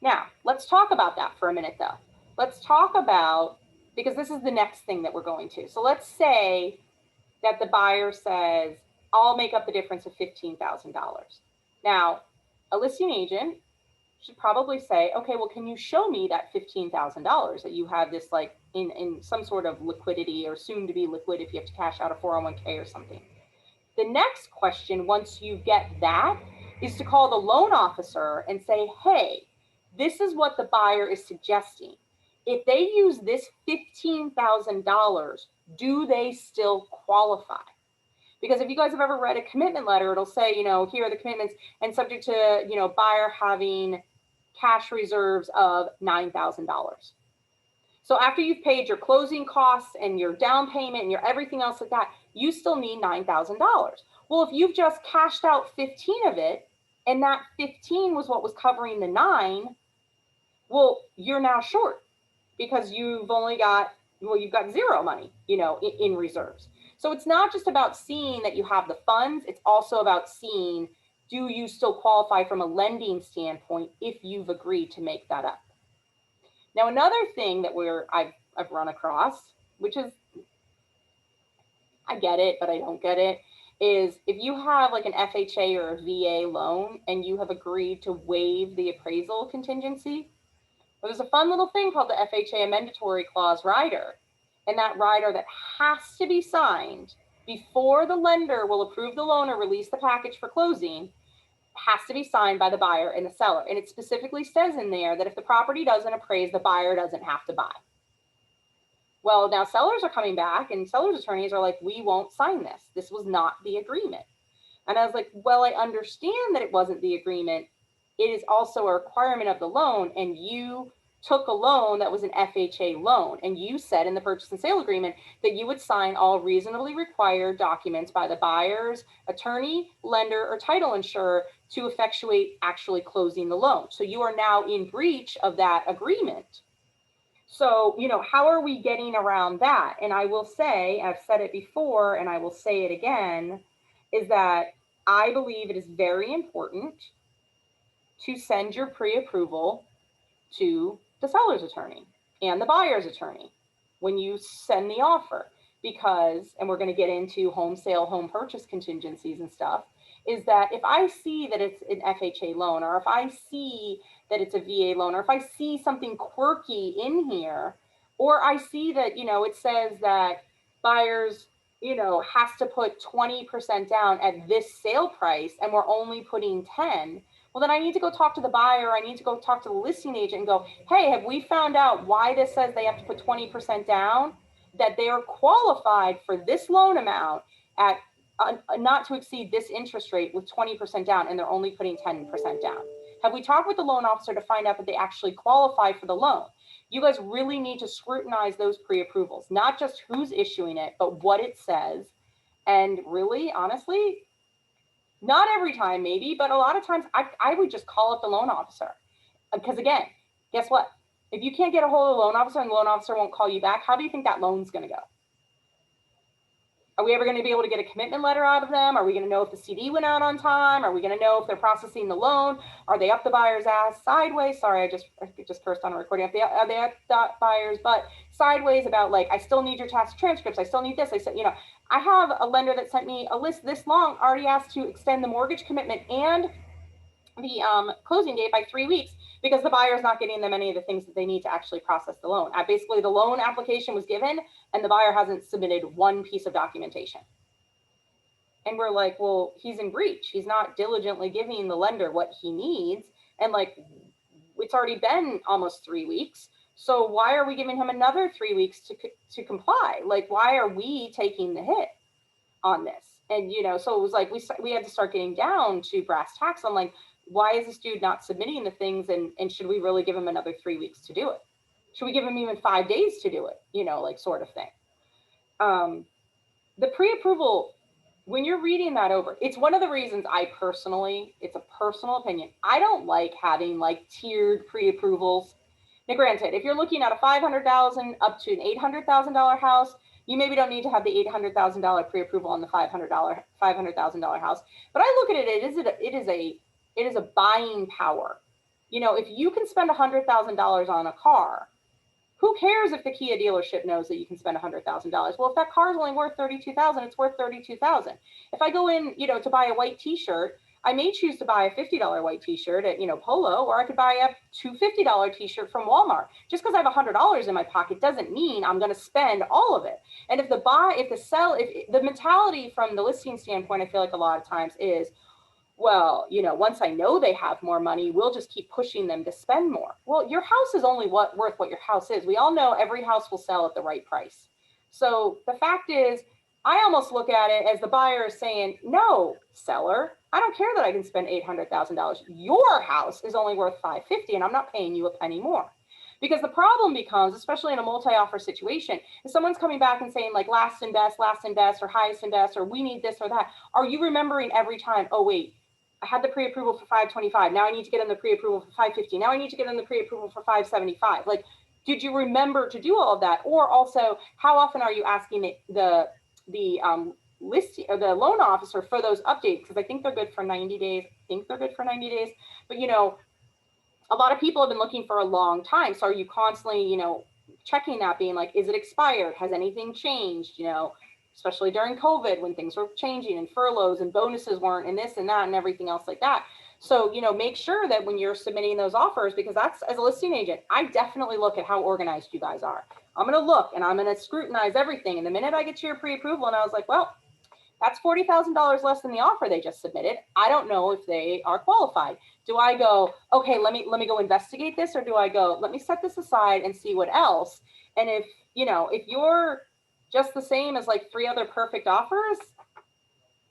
Now, let's talk about that for a minute, though. Let's talk about, because this is the next thing that we're going to. So let's say that the buyer says, I'll make up the difference of $15,000. Now, a listing agent should probably say, okay, well, can you show me that $15,000 that you have this like in some sort of liquidity or soon to be liquid if you have to cash out a 401k or something. The next question, once you get that, is to call the loan officer and say, hey, this is what the buyer is suggesting. If they use this $15,000, do they still qualify? Because if you guys have ever read a commitment letter, it'll say, you know, here are the commitments and subject to, you know, buyer having cash reserves of $9,000. So after you've paid your closing costs and your down payment and your everything else like that, you still need $9,000. Well, if you've just cashed out 15 of it, and that 15 was what was covering the 9, well, you're now short because you've only got, well, you've got zero money, you know, in reserves. So it's not just about seeing that you have the funds, it's also about seeing, do you still qualify from a lending standpoint if you've agreed to make that up? Now, another thing that I've run across, which is, I get it, but I don't get it, is if you have like an FHA or a VA loan and you have agreed to waive the appraisal contingency, well, there's a fun little thing called the FHA amendatory clause rider. And that rider that has to be signed before the lender will approve the loan or release the package for closing has to be signed by the buyer and the seller. And it specifically says in there that if the property doesn't appraise, the buyer doesn't have to buy. Well, now sellers are coming back and sellers' attorneys are like, we won't sign this. This was not the agreement. And I was like, well, I understand that it wasn't the agreement. It is also a requirement of the loan. And you took a loan that was an FHA loan. And you said in the purchase and sale agreement that you would sign all reasonably required documents by the buyer's attorney, lender, or title insurer to effectuate actually closing the loan. So you are now in breach of that agreement. So, you know, how are we getting around that? And I will say, I've said it before, and I will say it again, is that I believe it is very important to send your pre-approval to the seller's attorney and the buyer's attorney when you send the offer, because, and we're going to get into home sale, home purchase contingencies and stuff, is that if I see that it's an FHA loan, or if I see that it's a VA loan, or if I see something quirky in here, or I see that, you know, it says that buyers, you know, has to put 20% down at this sale price and we're only putting 10, well, then I need to go talk to the buyer. I need to go talk to the listing agent and go, hey, have we found out why this says they have to put 20% down, that they are qualified for this loan amount at not to exceed this interest rate with 20% down, and they're only putting 10% down? Have we talked with the loan officer to find out that they actually qualify for the loan? You guys really need to scrutinize those pre-approvals, not just who's issuing it, but what it says. And really, honestly, not every time maybe, but a lot of times I would just call up the loan officer. Because again, guess what? If you can't get a hold of the loan officer and the loan officer won't call you back, how do you think that loan's going to go? Are we ever going to be able to get a commitment letter out of them? Are we going to know if the CD went out on time? Are we going to know if they're processing the loan? Are they up the buyer's ass sideways? Sorry, I just cursed on a recording. Are they up the buyer's butt sideways about like, I still need your tax transcripts. I still need this. I said, you know, I have a lender that sent me a list this long, already asked to extend the mortgage commitment and the closing date by 3 weeks because the buyer is not getting them any of the things that they need to actually process the loan. Basically, the loan application was given and the buyer hasn't submitted one piece of documentation. And we're like, well, he's in breach. He's not diligently giving the lender what he needs. And like, it's already been almost 3 weeks. So why are we giving him another 3 weeks to comply? Like, why are we taking the hit on this? And, you know, so it was like, we had to start getting down to brass tacks. I'm like, why is this dude not submitting the things? And should we really give him another 3 weeks to do it? Should we give him even 5 days to do it? You know, like sort of thing. The pre-approval, when you're reading that over, it's one of the reasons I personally, it's a personal opinion, I don't like having like tiered pre-approvals. Now, granted, if you're looking at a $500,000 up to an $800,000 house, you maybe don't need to have the $800,000 pre-approval on the $500,000 house. But I look at it, it is a buying power. You know, if you can spend $100,000 on a car, who cares if the Kia dealership knows that you can spend $100,000? Well, if that car is only worth $32,000, it's worth $32,000. If I go in, you know, to buy a white T-shirt, I may choose to buy a $50 white T-shirt at, you know, Polo, or I could buy a $250 T-shirt from Walmart. Just because I have $100 in my pocket doesn't mean I'm going to spend all of it. And if the mentality from the listing standpoint, I feel like a lot of times is, well, you know, once I know they have more money, we'll just keep pushing them to spend more. Well, your house is only worth what your house is. We all know every house will sell at the right price. So the fact is, I almost look at it as the buyer is saying, no, seller, I don't care that I can spend $800,000. Your house is only worth $550,000 and I'm not paying you a penny more. Because the problem becomes, especially in a multi-offer situation, if someone's coming back and saying like last and best, or highest and best, or we need this or that, are you remembering every time, oh wait, I had the pre-approval for $525. Now I need to get in the pre-approval for $550. Now I need to get in the pre-approval for $575. Like, did you remember to do all of that? Or also, how often are you asking the listing or the loan officer for those updates? Because I think they're good for 90 days. But you know, a lot of people have been looking for a long time. So are you constantly, you know, checking that, being like, is it expired? Has anything changed? You know, especially during COVID when things were changing and furloughs and bonuses weren't and this and that and everything else like that. So, make sure that when you're submitting those offers, because that's, as a listing agent, I definitely look at how organized you guys are. I'm going to look and I'm going to scrutinize everything. And the minute I get to your pre-approval and I was like, well, that's $40,000 less than the offer they just submitted. I don't know if they are qualified. Do I go, okay, let me go investigate this, or do I go, let me set this aside and see what else? And if you're just the same as like 3 other perfect offers,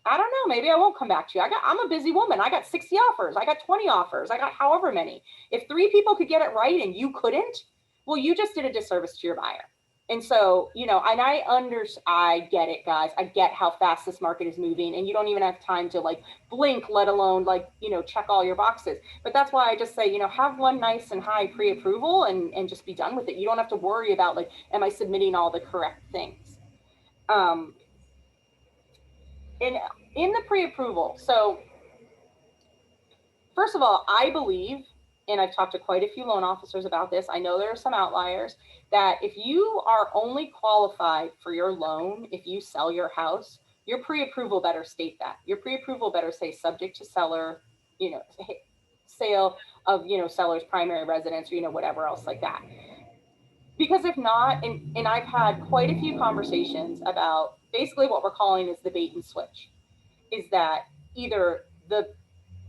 I don't know, maybe I won't come back to you. I'm a busy woman. I got 60 offers. I got 20 offers. I got however many. If 3 people could get it right and you couldn't, well, you just did a disservice to your buyer. And so, and I get it, guys. I get how fast this market is moving, and you don't even have time to like blink, let alone like, check all your boxes. But that's why I just say, have one nice and high pre-approval and just be done with it. You don't have to worry about like, am I submitting all the correct things? In the pre-approval. So first of all, I believe, and I've talked to quite a few loan officers about this, I know there are some outliers, that if you are only qualified for your loan if you sell your house, your pre-approval better state that. Your pre-approval better say subject to seller, sale of, seller's primary residence, or, whatever else like that. Because if not, and I've had quite a few conversations about basically what we're calling is the bait and switch, is that either the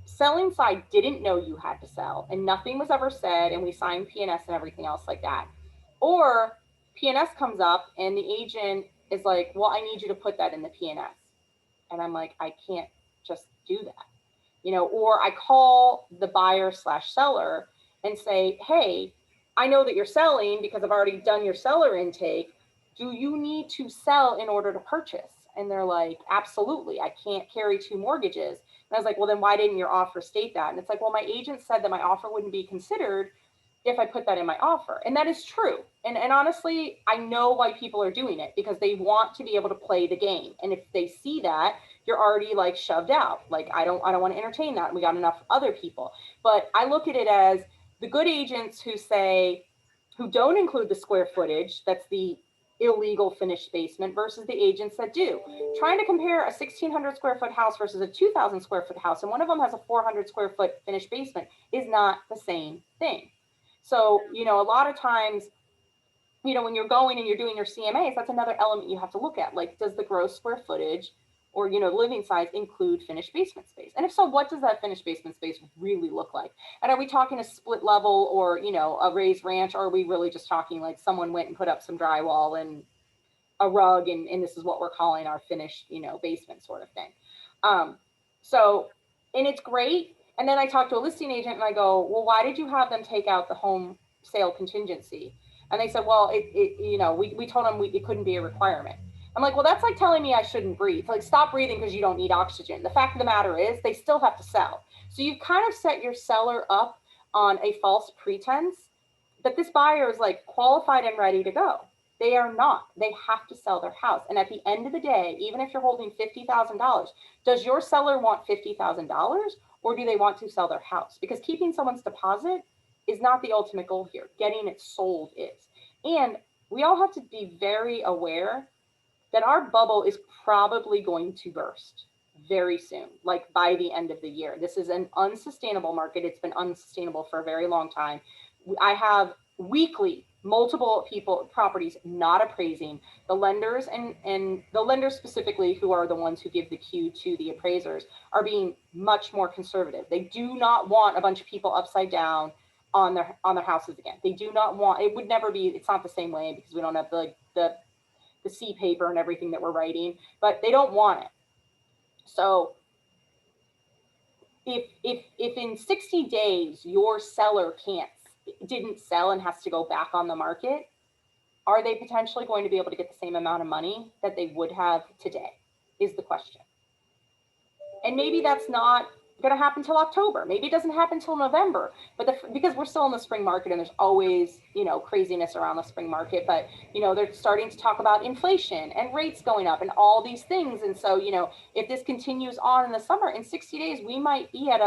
selling side didn't know you had to sell and nothing was ever said and we signed P&S and everything else like that. Or P&S comes up and the agent is like, well, I need you to put that in the P&S. And I'm like, I can't just do that. Or I call the buyer/seller and say, hey, I know that you're selling because I've already done your seller intake. Do you need to sell in order to purchase? And they're like, absolutely. I can't carry 2 mortgages. And I was like, well, then why didn't your offer state that? And it's like, well, my agent said that my offer wouldn't be considered if I put that in my offer. And that is true. And honestly, I know why people are doing it, because they want to be able to play the game. And if they see that, you're already like shoved out. Like, I don't want to entertain that. We got enough other people. But I look at it as the good agents who don't include the square footage, that's the illegal finished basement, versus the agents that do. Trying to compare a 1,600 square foot house versus a 2,000 square foot house, and one of them has a 400 square foot finished basement, is not the same thing. So, a lot of times, when you're going and you're doing your CMAs, that's another element you have to look at. Like, does the gross square footage or, living size include finished basement space? And if so, what does that finished basement space really look like? And are we talking a split level or, a raised ranch? Or are we really just talking like someone went and put up some drywall and a rug and this is what we're calling our finished, basement sort of thing? And it's great. And then I talked to a listing agent and I go, well, why did you have them take out the home sale contingency? And they said, well, we told them it couldn't be a requirement. I'm like, well, that's like telling me I shouldn't breathe. Like, stop breathing because you don't need oxygen. The fact of the matter is they still have to sell. So you've kind of set your seller up on a false pretense that this buyer is like qualified and ready to go. They are not. They have to sell their house. And at the end of the day, even if you're holding $50,000, does your seller want $50,000 or do they want to sell their house? Because keeping someone's deposit is not the ultimate goal here. Getting it sold is. And we all have to be very aware that our bubble is probably going to burst very soon, like by the end of the year. This is an unsustainable market. It's been unsustainable for a very long time. I have weekly multiple properties not appraising. The lenders and the lenders specifically, who are the ones who give the cue to the appraisers, are being much more conservative. They do not want a bunch of people upside down on their houses again. They do not want, it would never be, it's not the same way because we don't have the C paper and everything that we're writing, but they don't want it. So if in 60 days your seller didn't sell and has to go back on the market, are they potentially going to be able to get the same amount of money that they would have today is the question. And maybe that's not going to happen till October. Maybe it doesn't happen till November, but because we're still in the spring market and there's always, craziness around the spring market, but, they're starting to talk about inflation and rates going up and all these things. And so, if this continues on in the summer, in 60 days, we might be at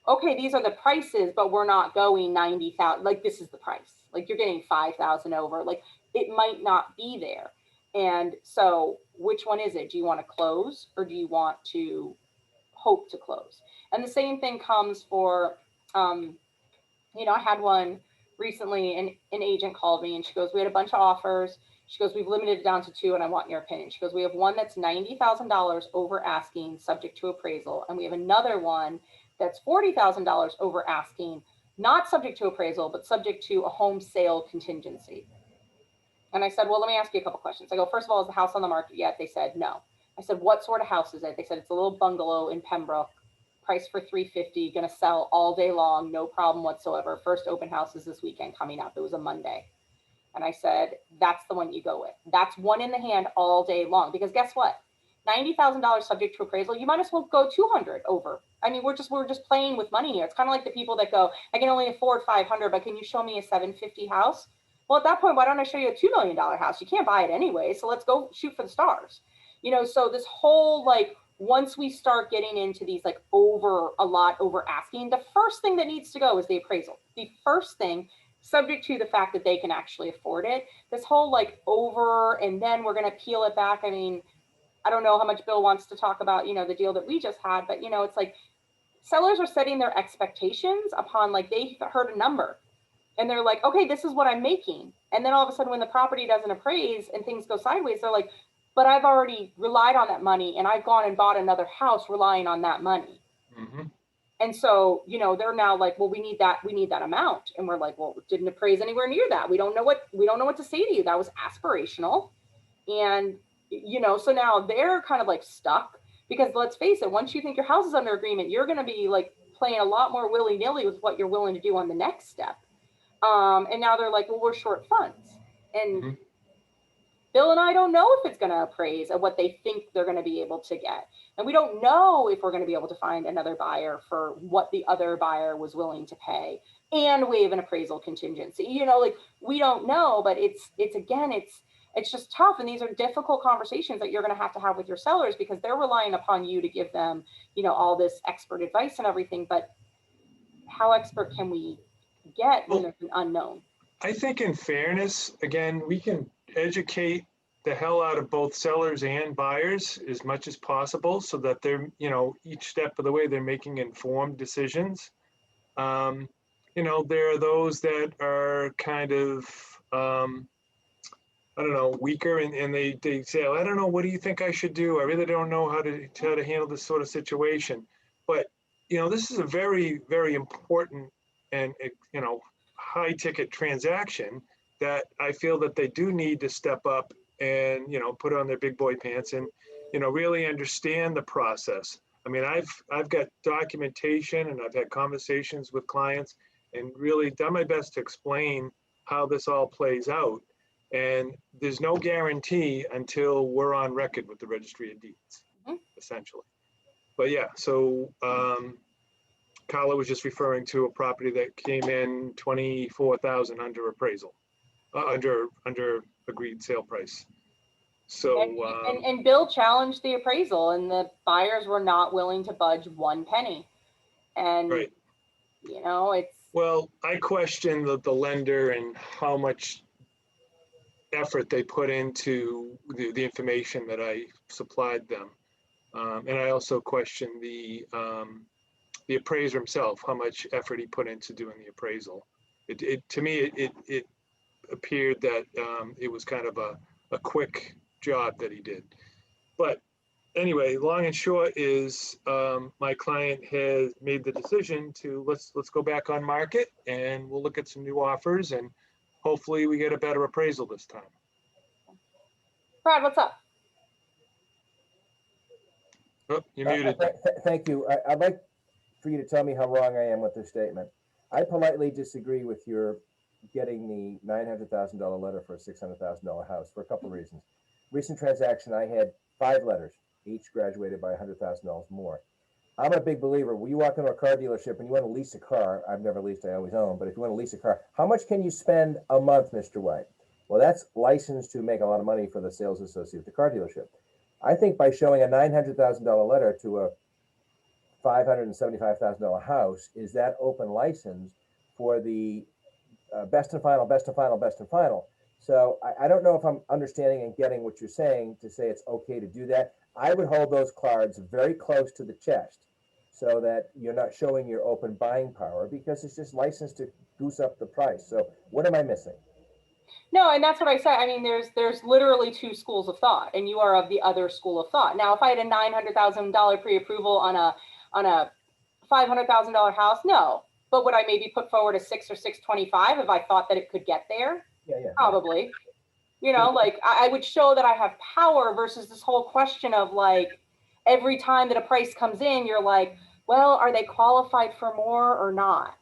okay, these are the prices, but we're not going 90,000. Like, this is the price. Like, you're getting 5,000 over. Like, it might not be there. And so which one is it? Do you want to close or do you want to hope to close? And the same thing comes for, I had one recently, an agent called me and she goes, we had a bunch of offers. She goes, we've limited it down to 2 and I want your opinion. She goes, we have one that's $90,000 over asking subject to appraisal. And we have another one that's $40,000 over asking, not subject to appraisal, but subject to a home sale contingency. And I said, well, let me ask you a couple questions. I go, first of all, is the house on the market yet? They said, no. I said, what sort of house is it? They said, it's a little bungalow in Pembroke, priced for $350, going to sell all day long, no problem whatsoever. First open house is this weekend coming up. It was a Monday. And I said, that's the one you go with. That's one in the hand all day long. Because guess what? $90,000 subject to appraisal, you might as well go 200 over. I mean, we're just playing with money here. It's kind of like the people that go, I can only afford 500, but can you show me a 750 house? Well, at that point, why don't I show you a $2 million house? You can't buy it anyway. So let's go shoot for the stars. So this whole, like, once we start getting into these like over asking, the first thing that needs to go is the appraisal. The first thing, subject to the fact that they can actually afford it. This whole like over, and then we're going to peel it back. I mean, I don't know how much Bill wants to talk about, the deal that we just had, but it's like sellers are setting their expectations upon, like, they heard a number and they're like, okay, this is what I'm making. And then all of a sudden when the property doesn't appraise and things go sideways, they're like, but I've already relied on that money and I've gone and bought another house relying on that money. Mm-hmm. And so, they're now like, well, we need that amount. And we're like, well, it didn't appraise anywhere near that. We don't know what to say to you. That was aspirational. And, so now they're kind of like stuck, because let's face it, once you think your house is under agreement, you're going to be like playing a lot more willy-nilly with what you're willing to do on the next step. And now they're like, well, we're short funds. And Mm-hmm. Bill and I don't know if it's going to appraise at what they think they're going to be able to get. And we don't know if we're going to be able to find another buyer for what the other buyer was willing to pay and waive an appraisal contingency. Like, we don't know, but it's just tough. And these are difficult conversations that you're going to have with your sellers, because they're relying upon you to give them, all this expert advice and everything. But how expert can we get when there's an unknown? I think in fairness, again, we can educate the hell out of both sellers and buyers as much as possible, so that they're, each step of the way, they're making informed decisions. There are those that are kind of, I don't know, weaker, and they say, I don't know, what do you think I should do? I really don't know how to handle this sort of situation. But, this is a very, very important and, high ticket transaction that I feel that they do need to step up and, put on their big boy pants and, really understand the process. I mean, I've got documentation and I've had conversations with clients and really done my best to explain how this all plays out. And there's no guarantee until we're on record with the Registry of Deeds, essentially. But yeah, so Carla was just referring to a property that came in 24,000 under appraisal, under agreed sale price. So and Bill challenged the appraisal, and the buyers were not willing to budge 1 penny. And right. It's, well, I question the lender and how much effort they put into the information that I supplied them, and I also question the appraiser himself, how much effort he put into doing the appraisal. To me, it appeared that it was kind of a quick job that he did. But anyway, long and short is my client has made the decision to let's go back on market, and we'll look at some new offers, and hopefully we get a better appraisal this time. Brad, what's up? Oh, you're muted. Thank you. I'd like for you to tell me how wrong I am with this statement. I politely disagree with your getting the $900,000 letter for a $600,000 house for a couple of reasons. Recent transaction, I had 5 letters, each graduated by $100,000 more. I'm a big believer. When you walk into a car dealership and you want to lease a car, I've never leased, I always own, but if you want to lease a car, how much can you spend a month, Mr. White? Well, that's licensed to make a lot of money for the sales associate at the car dealership. I think by showing a $900,000 letter to a $575,000 house is that open license for the best and final. So I don't know if I'm understanding and getting what you're saying to say it's okay to do that. I would hold those cards very close to the chest so that you're not showing your open buying power, because it's just licensed to goose up the price. So what am I missing? No, and that's what I said. I mean, there's literally two schools of thought, and you are of the other school of thought. Now, if I had a $900,000 pre-approval on a $500,000 house, no. But would I maybe put forward a 6 or 625 if I thought that it could get there? Yeah. Probably. You know, like I would show that I have power versus this whole question of like every time that a price comes in, you're like, well, are they qualified for more or not?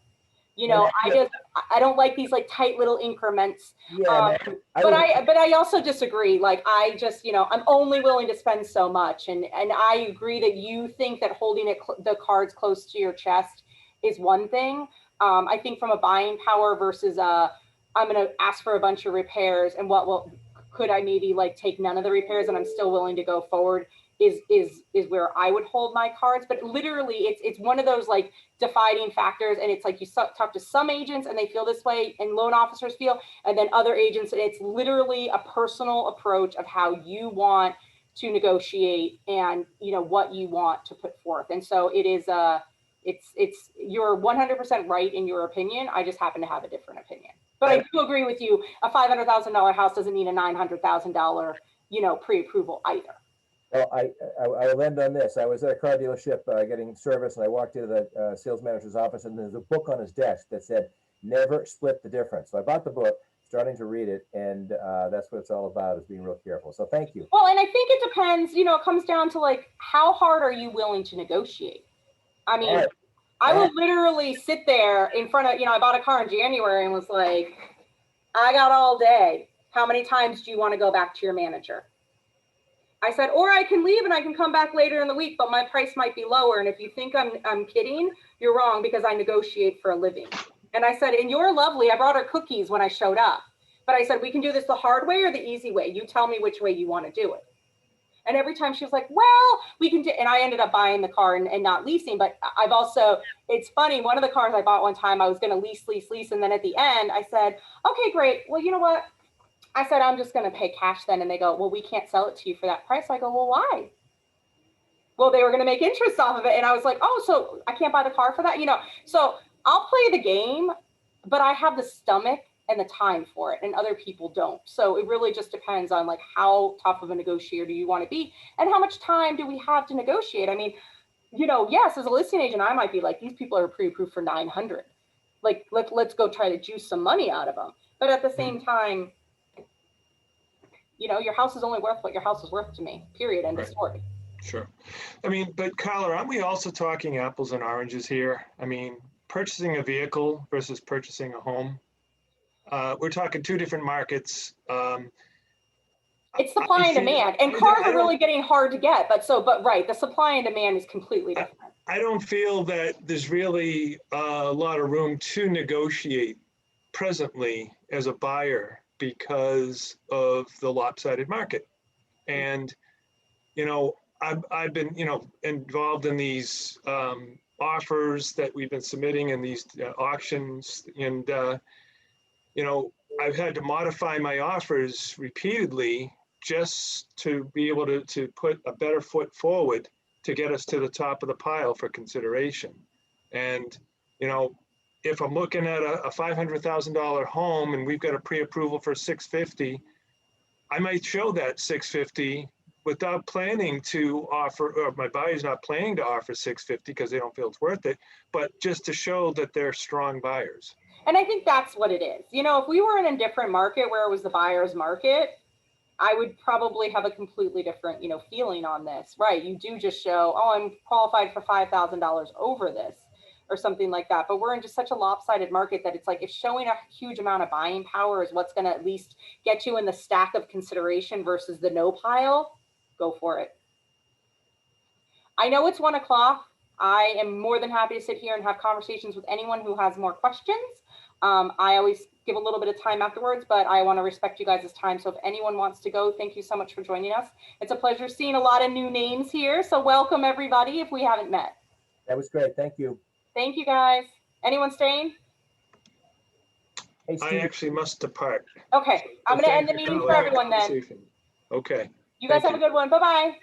You know, I don't like these like tight little increments. Yeah, But I also disagree. Like I just, you know, I'm only willing to spend so much, and I agree that you think that holding the cards close to your chest is one thing. I think from a buying power versus I'm going to ask for a bunch of repairs, and could I maybe like take none of the repairs and I'm still willing to go forward is where I would hold my cards. But literally it's one of those like defining factors, and it's like you talk to some agents and they feel this way and loan officers feel, and then other agents, and it's literally a personal approach of how you want to negotiate and you know what you want to put forth. And so it is it's you're 100% right in your opinion. I just happen to have a different opinion. But I do agree with you. A $500,000 house doesn't need a $900,000, you know, pre-approval either. Well, I will end on this. I was at a car dealership getting service, and I walked into the sales manager's office, and there's a book on his desk that said, "Never split the difference." So I bought the book, starting to read it, and that's what it's all about, is being real careful. So thank you. Well, and I think it depends, you know, it comes down to like, how hard are you willing to negotiate? I mean, right. I would literally sit there in front of, you know, I bought a car in January and was like, I got all day. How many times do you want to go back to your manager? I said, or I can leave and I can come back later in the week, but my price might be lower. And if you think I'm kidding, you're wrong, because I negotiate for a living. And I said, and you're lovely. I brought her cookies when I showed up. But I said, we can do this the hard way or the easy way. You tell me which way you want to do it. And every time she was like, well, we can do, and I ended up buying the car and not leasing. But I've also, it's funny, one of the cars I bought one time, I was going to lease. And then at the end, I said, okay, great. Well, you know what? I said, I'm just going to pay cash then. And they go, well, we can't sell it to you for that price. I go, well, why? Well, they were going to make interest off of it. And I was like, oh, so I can't buy the car for that? You know, so I'll play the game, but I have the stomach and the time for it, and other people don't. So it really just depends on like how tough of a negotiator do you want to be, and how much time do we have to negotiate? I mean, you know, yes, as a listing agent, I might be like, these people are pre-approved for 900. Like, let's go try to juice some money out of them. But at the same time, you know, your house is only worth what your house is worth to me, period, end of story. Sure. I mean, but Kyle, aren't we also talking apples and oranges here? I mean, purchasing a vehicle versus purchasing a home. We're talking two different markets. It's supply and demand, and cars are really getting hard to get. But right, the supply and demand is completely different. I don't feel that there's really a lot of room to negotiate presently as a buyer because of the lopsided market. And, you know, I've been, you know, involved in these offers that we've been submitting in these auctions, and you know, I've had to modify my offers repeatedly just to be able to put a better foot forward to get us to the top of the pile for consideration. And, you know, if I'm looking at a $500,000 home and we've got a pre-approval for 650, I might show that 650 without planning to offer, or my buyer's not planning to offer 650 because they don't feel it's worth it, but just to show that they're strong buyers. And I think that's what it is. You know, if we were in a different market where it was the buyer's market, I would probably have a completely different, you know, feeling on this, right? You do just show, oh, I'm qualified for $5,000 over this or something like that. But we're in just such a lopsided market that it's like, if showing a huge amount of buying power is what's going to at least get you in the stack of consideration versus the no pile, go for it. I know it's 1 o'clock. I am more than happy to sit here and have conversations with anyone who has more questions. I always give a little bit of time afterwards, but I want to respect you guys' time. So if anyone wants to go, thank you so much for joining us. It's a pleasure seeing a lot of new names here. So welcome everybody if we haven't met. That was great. Thank you. Thank you guys. Anyone staying? Hey, I Steve, actually must depart. Okay, I'm So gonna end thank the you meeting the for everyone then. conversation. Okay. You guys Thank have a good one. Bye-bye.